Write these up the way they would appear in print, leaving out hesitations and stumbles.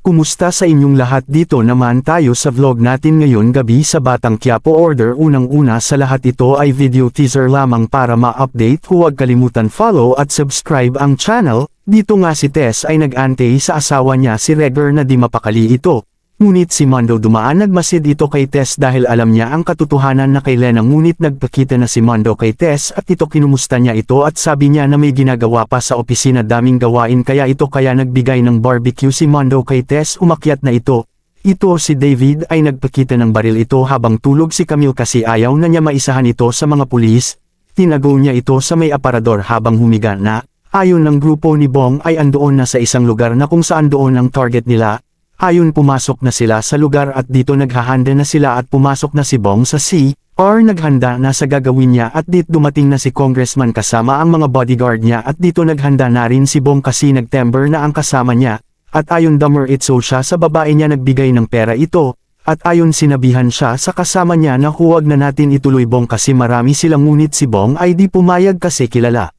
Kumusta sa inyong lahat? Dito naman tayo sa vlog natin ngayon gabi sa Batang Quiapo Order. Unang-una sa lahat, ito ay video teaser lamang para ma-update. Huwag kalimutan follow at subscribe ang channel. Dito nga si Tess ay nag-antay sa asawa niya si Regger na di mapakali ito. Ngunit si Mondo dumaan, nagmasid ito kay Tess dahil alam niya ang katotohanan na kay Lena, ngunit nagpakita na si Mondo kay Tess at ito kinumusta niya ito at sabi niya na may ginagawa pa sa opisina, daming gawain kaya nagbigay ng barbecue si Mondo kay Tess. Umakyat na ito. Ito si David ay nagpakita ng baril ito habang tulog si Camille kasi ayaw na niya maisahan ito sa mga pulis. Tinago niya ito sa may aparador habang humiga na. Ayon ng grupo ni Bong ay andoon na sa isang lugar na kung saan doon ang target nila. Ayon pumasok na sila sa lugar at dito naghahanda na sila at pumasok na si Bong sa CR, naghanda na sa gagawin niya at dito dumating na si Congressman kasama ang mga bodyguard niya at dito naghanda na rin si Bong kasi nagtember na ang kasama niya. At ayon Damer Itso siya sa babae niya nagbigay ng pera ito. At ayon sinabihan siya sa kasama niya na huwag na natin ituloy Bong kasi marami silang, ngunit si Bong ay di pumayag kasi kilala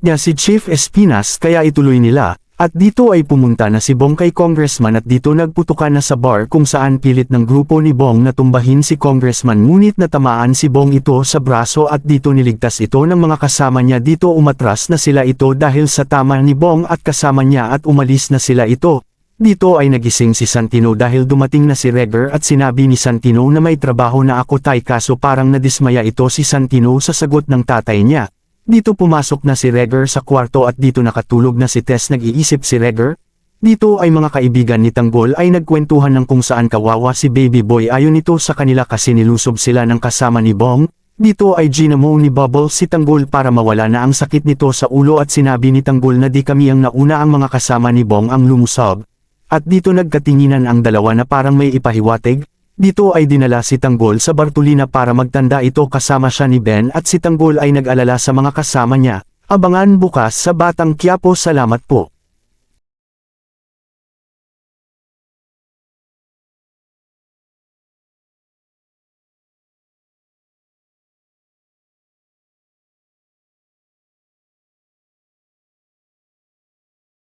niya si Chief Espinas kaya ituloy nila. At dito ay pumunta na si Bong kay Congressman at dito nagputukan na sa bar kung saan pilit ng grupo ni Bong na tumbahin si Congressman, ngunit natamaan si Bong ito sa braso at dito niligtas ito ng mga kasama niya. Dito umatras na sila ito dahil sa tama ni Bong at kasama niya at umalis na sila ito. Dito ay nagising si Santino dahil dumating na si Regger at sinabi ni Santino na may trabaho na ako tay, kaso parang nadismaya ito si Santino sa sagot ng tatay niya. Dito pumasok na si Regger sa kwarto at dito nakatulog na si Tess. Nag-iisip si Regger. Dito ay mga kaibigan ni Tanggol ay nagkwentuhan ng kung saan kawawa si Baby Boy. Ayon ito sa kanila kasi nilusob sila ng kasama ni Bong. Dito ay ginamo ni Bubbles si Tanggol para mawala na ang sakit nito sa ulo at sinabi ni Tanggol na di kami ang nauna, ang mga kasama ni Bong ang lumusob. At dito nagkatinginan ang dalawa na parang may ipahiwatig. Dito ay dinala si Tanggol sa Bartolina para magtanda ito kasama siya ni Ben at si Tanggol ay nag-alala sa mga kasama niya. Abangan bukas sa Batang Quiapo. Salamat po.